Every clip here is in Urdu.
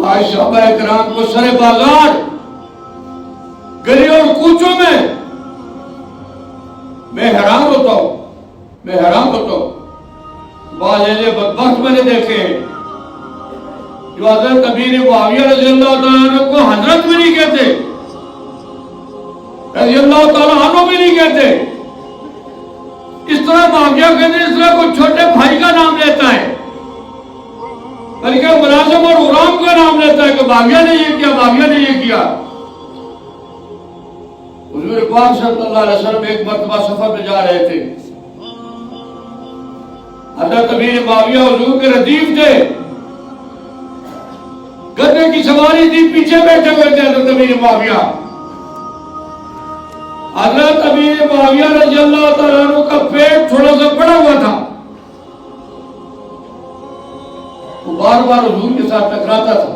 آج صحابہ کرام کو سر بازار گلی اور کوچوں میں حیران ہوتا ہوں بعض ایسے بدبخت میں نے دیکھے جو حضرت امیر معاویہ رضی اللہ تعالیٰ عنہ کو حضرت بھی نہیں کہتے، رضی اللہ تعالیٰ عنہ بھی نہیں کہتے، اس طرح معاویہ کہتے ہیں، اس طرح کوئی چھوٹے بھائی کا نام لیتا ہے، بلکہ ملازم اور غلام کا نام لیتا ہے کہ معاویہ نے یہ کیا، معاویہ نے یہ کیا۔ حضور پاک صلی اللہ علیہ وسلم ایک مرتبہ سفر میں جا رہے تھے، حضرت امیر معاویہ حضور کے ردیف تھے، گدھے کی سواری تھی، پیچھے بیٹھے ہوئے تھے حضرت امیر معاویہ۔ حضرت امیر معاویہ رضی اللہ تعالیٰ عنہ کا پیٹ تھوڑا سا بڑا ہوا تھا، وہ بار بار حضور کے ساتھ ٹکراتا تھا۔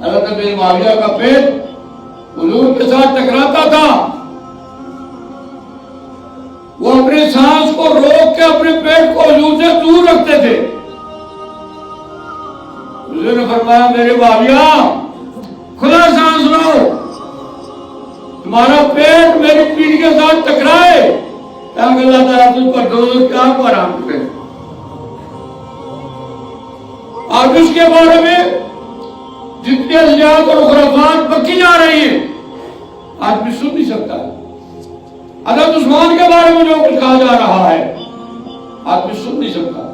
حضرت امیر معاویہ کا پیٹ حضور کے ساتھ ٹکراتا تھا، وہ اپنی سانس کو روک کے اپنے پیٹ کو حضور سے دور رکھتے تھے۔ حضور نے فرمایا میرے معاویہ کھلا سانس لو، تمہارا پیٹ میری پیٹھ کے ساتھ ٹکرائے تاکہ اللہ تعالیٰ تم پر دوزخ کی آگ کو آرام کرے۔ آج اس کے بارے میں جتنے ازلیات اور خرافات بکی جا رہی ہیں آدمی سن نہیں سکتا۔ حضرت عثمان کے بارے میں جو کچھ کہا جا رہا ہے آدمی سن نہیں سکتا۔